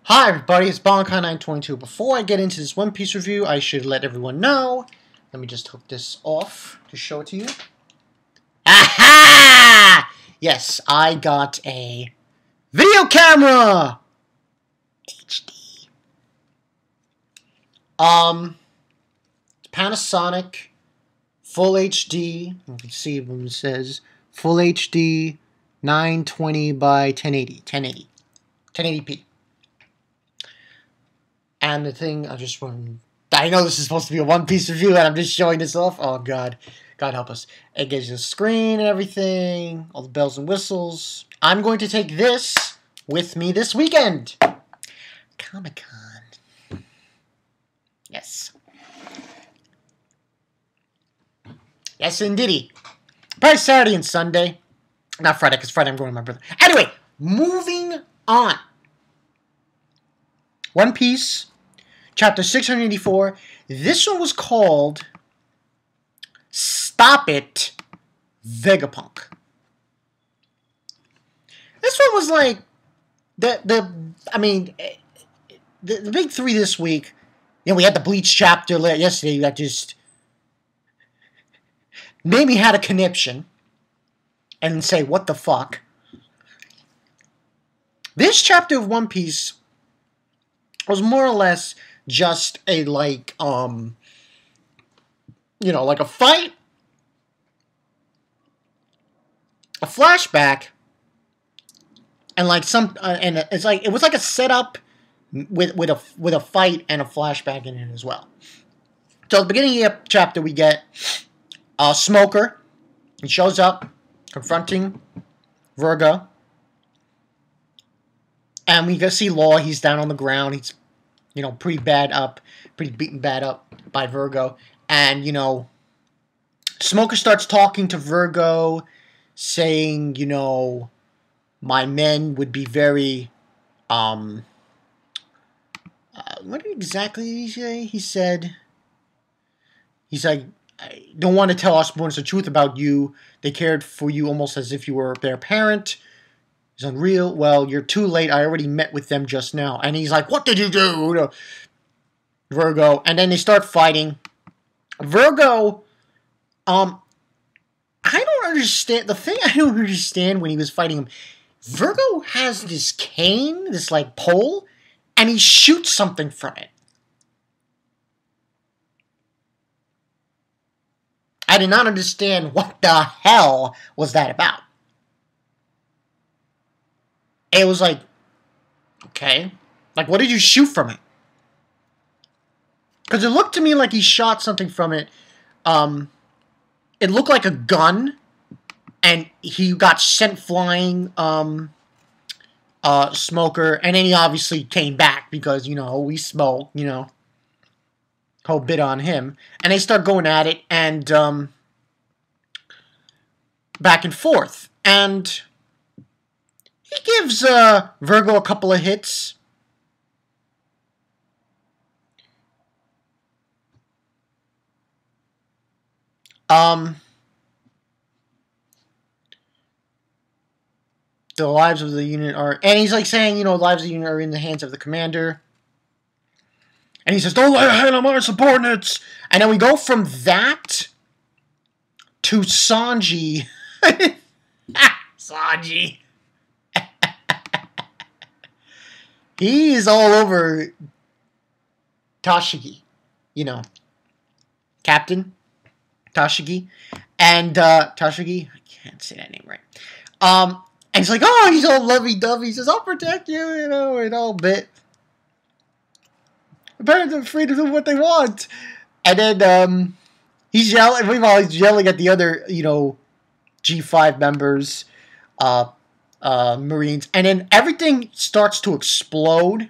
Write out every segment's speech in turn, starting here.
Hi everybody, it's Bonkai922. Before I get into this One Piece review, I should let everyone know. Let me just hook this off to show it to you. Aha! Yes, I got a video camera! HD. It's Panasonic, full HD. You can see when it says full HD, 920 by 1080, 1080p. And the thing, I know this is supposed to be a One Piece review, and I'm just showing this off. Oh, God. God help us. It gives you a screen and everything, all the bells and whistles. I'm going to take this with me this weekend. Comic-Con. Yes. Yes, indeedy. Probably Saturday and Sunday. Not Friday, because Friday I'm going with my brother. Anyway, moving on. One Piece, chapter 684. This one was called Stop It, Vegapunk. This one was like the big three this week. You know, we had the Bleach chapter yesterday that just made me had a conniption and say, what the fuck? This chapter of One Piece was more or less just a, like a fight, a flashback, and like it was like a setup with a fight and a flashback in it as well. So at the beginning of the chapter, we get Smoker. He shows up, confronting Virgo. And we go see Law. He's down on the ground. He's, pretty beaten bad up by Virgo. And, Smoker starts talking to Virgo, saying, my men would be very, what exactly did he say? He's like, I don't want to tell Osborne the truth about you. They cared for you almost as if you were their parent. It's unreal. Well, you're too late. I already met with them just now. And he's like, what did you do? Virgo. And then they start fighting. Virgo, I don't understand. The thing I don't understand when he was fighting him, Virgo has this cane, this like pole, and he shoots something from it. I did not understand what the hell was that about. It was like, okay. Like, what did you shoot from it? Because it looked to me like he shot something from it. It looked like a gun. And he got sent flying, Smoker. And then he obviously came back because, we smoke, whole bit on him. And they start going at it and, back and forth. And he gives Virgo a couple of hits. The lives of the unit are... And he's like saying, the lives of the unit are in the hands of the commander. And he says, don't lay a hand on my subordinates! And then we go from that to Sanji. Sanji. He is all over Tashigi, Captain Tashigi, and Tashigi, I can't say that name right. And he's like, oh, he's all lovey-dovey. He says, I'll protect you, and all bit. The parents are free to do what they want. And then he's yelling. Meanwhile, he's yelling at the other, G5 members. Marines, and then everything starts to explode.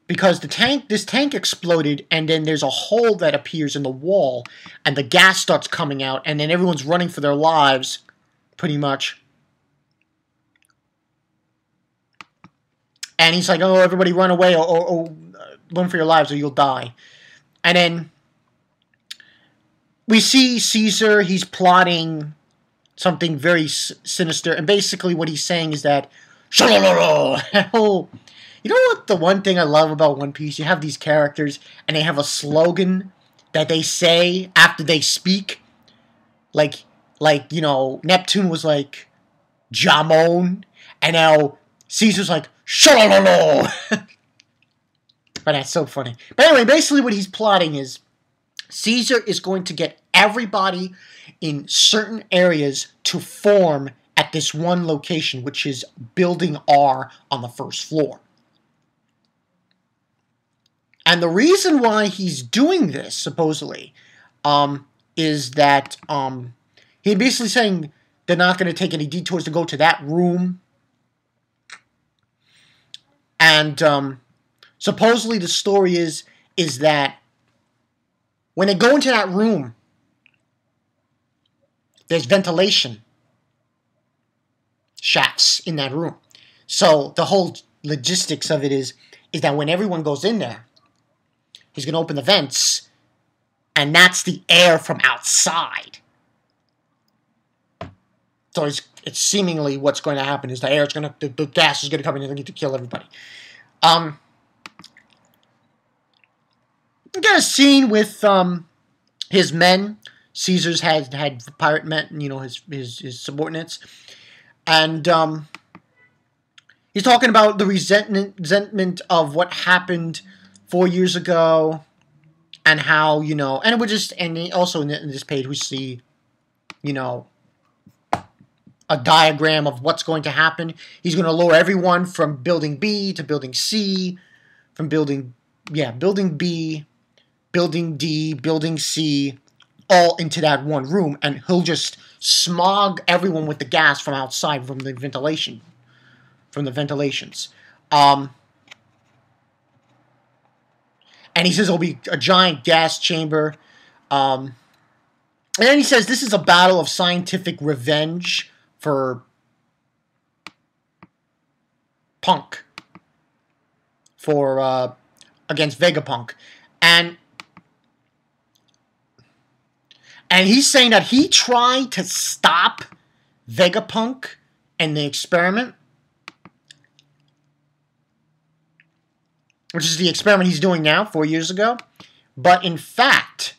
Because this tank exploded, and then there's a hole that appears in the wall, and the gas starts coming out, and then everyone's running for their lives, pretty much. And he's like, oh, everybody run away, or run for your lives, or you'll die. And then we see Ceasar, he's plotting something very sinister. And basically what he's saying is that, oh, you know what the one thing I love about One Piece? You have these characters, and they have a slogan that they say after they speak. Like, you know, Neptune was like, Jamon, and now Caesar's like, Shalala. But that's so funny. But anyway, basically what he's plotting is Caesar is going to get everybody in certain areas to form at this one location, which is Building R on the first floor. And the reason why he's doing this, supposedly, is that he's basically saying they're not going to take any detours to go to that room. And supposedly the story is that when they go into that room, there's ventilation shafts in that room. So the whole logistics of it is that when everyone goes in there, he's going to open the vents, and that's the air from outside. So it's seemingly what's going to happen is the gas is going to come in and they need to kill everybody. We got a scene with his men. Caesar's had pirate men, you know, his subordinates, and he's talking about the resentment of what happened 4 years ago, and how, you know, and also in this page we see, you know, a diagram of what's going to happen. He's going to lower everyone from building B to building C, from building B, building D, building C, all into that one room, and he'll just smog everyone with the gas from outside, from the ventilations. And he says it'll be a giant gas chamber. And then he says this is a battle of scientific revenge for Punk, against Vegapunk, and he's saying that he tried to stop Vegapunk and the experiment, which is the experiment he's doing now 4 years ago, but in fact,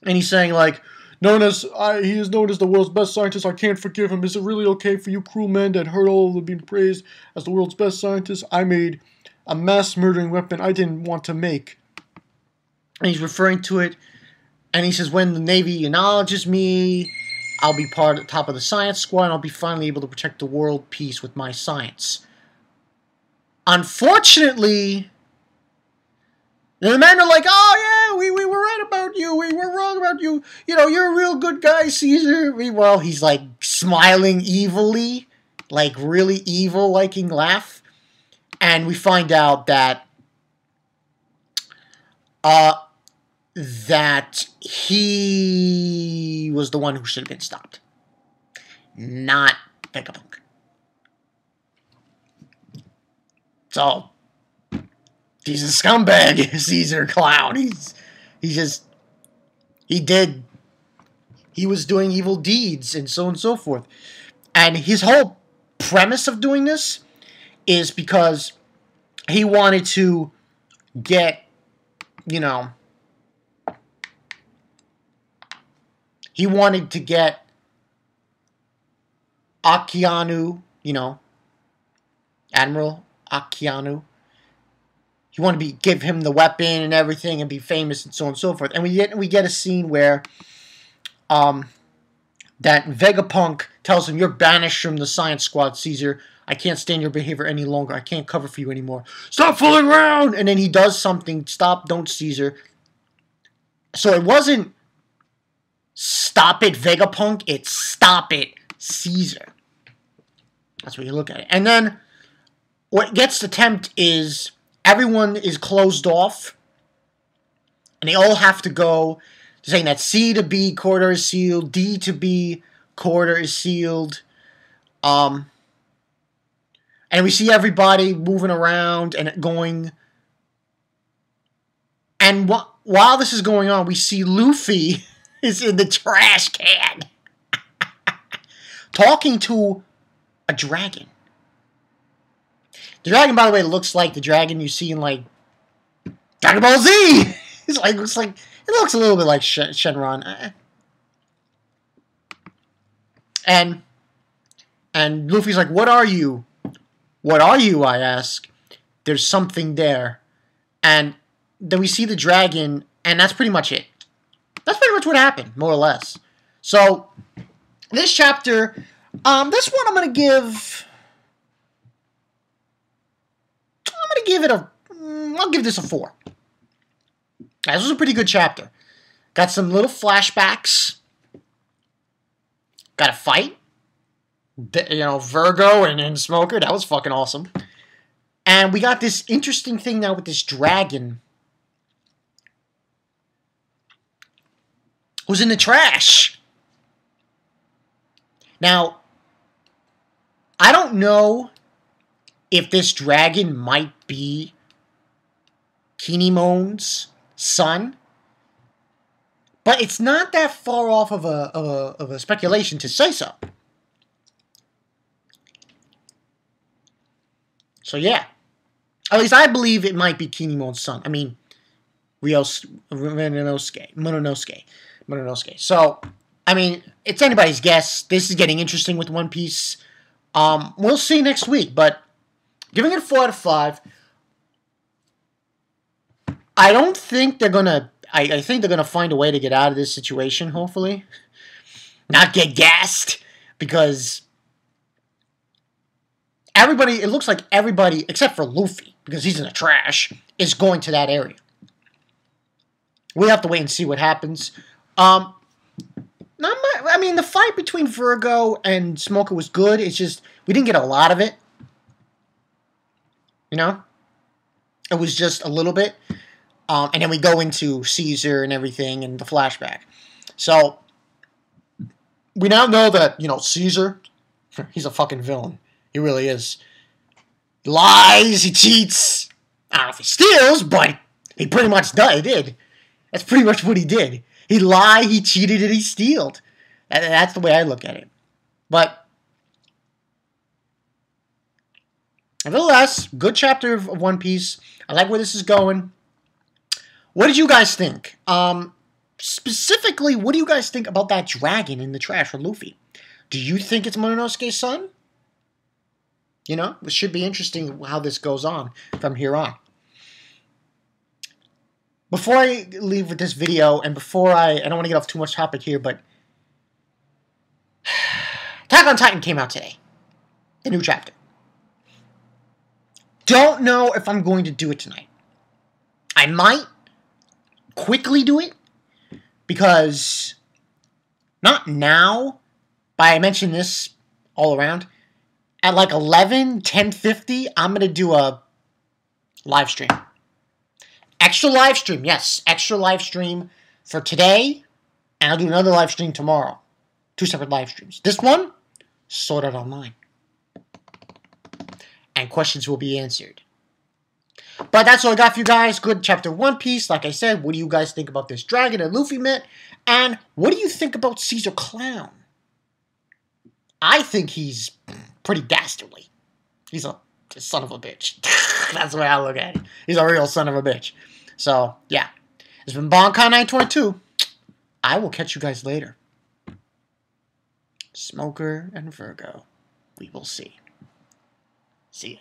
and he's saying like, he is known as the world's best scientist. I can't forgive him. Is it really okay for you cruel men that heard all of being praised as the world's best scientist? I made a mass murdering weapon I didn't want to make. And he's referring to it, and he says, when the Navy acknowledges me, I'll be part of the top of the science squad, and I'll be finally able to protect the world peace with my science. Unfortunately, the men are like, oh yeah, we were right about you, we were wrong about you, you know, you're a real good guy, Caesar. Meanwhile, he's like smiling evilly, like really evil-liking laugh, and we find out that he was the one who should have been stopped, not Vegapunk. So he's a scumbag, Caesar clown. He was doing evil deeds and so on and so forth. And his whole premise of doing this is because he wanted to get, you know, Akianu, you know, Admiral Akianu. He wanted to give him the weapon and everything and be famous and so on and so forth. And we get a scene where that Vegapunk tells him, you're banished from the science squad, Caesar. I can't stand your behavior any longer. I can't cover for you anymore. Stop fooling around! And then he does something. Stop, don't, Caesar. So it wasn't stop it, Vegapunk. It's stop it, Caesar. That's what you look at it. And then what gets the tempt is everyone is closed off, and they all have to go to saying that C to B corridor is sealed, D to B corridor is sealed. And we see everybody moving around and going. And while this is going on, we see Luffy is in the trash can. talking to a dragon. The dragon, by the way, looks like the dragon you see in, like, Dragon Ball Z! It looks a little bit like Shenron. And Luffy's like, what are you? What are you, I ask. There's something there. And then we see the dragon, and that's pretty much it. That's pretty much what happened, more or less. So, this chapter, this one I'm going to give... I'll give this a 4. This was a pretty good chapter. Got some little flashbacks. Got a fight. You know, Virgo and Smoker. That was fucking awesome. And we got this interesting thing now with this dragon who's in the trash. Now, I don't know if this dragon might be Kinemon's son, but it's not that far off of a speculation to say so. So yeah, at least I believe it might be Kinemon's son. I mean, Mononosuke. So, I mean, it's anybody's guess. This is getting interesting with One Piece. We'll see next week, but giving it a 4 out of 5. I don't think they're gonna. I think they're gonna find a way to get out of this situation. Hopefully, not get gassed, because everybody. It looks like everybody except for Luffy, because he's in the trash, is going to that area. We have to wait and see what happens. I mean, the fight between Virgo and Smoker was good. It's just we didn't get a lot of it. You know, it was just a little bit. And then we go into Ceasar and everything and the flashback. So, we now know that, you know, Ceasar, he's a fucking villain. He really is. He lies, he cheats. I don't know if he steals, but he pretty much did. That's pretty much what he did. He lied, he cheated, and he stealed. That's the way I look at it. But, nevertheless, good chapter of One Piece. I like where this is going. What did you guys think? Specifically, what do you guys think about that dragon in the trash for Luffy? Do you think it's Mononosuke's son? You know, it should be interesting how this goes on from here on. Before I leave with this video, and before I don't want to get off too much topic here, but Attack on Titan came out today. The new chapter. Don't know if I'm going to do it tonight. I might quickly do it, because not now, but I mentioned this all around. At like 10:50, I'm going to do a live stream. Extra live stream, yes. Extra live stream for today, and I'll do another live stream tomorrow. 2 separate live streams. This one, Sword Art Online. And questions will be answered. But that's all I got for you guys. Good chapter One Piece. Like I said, what do you guys think about this dragon that Luffy met? And what do you think about Caesar Clown? I think he's pretty dastardly. He's a son of a bitch. That's the way I look at it. He's a real son of a bitch. So, yeah. It's been Bonkai922. I will catch you guys later. Smoker and Virgo. We will see. See ya.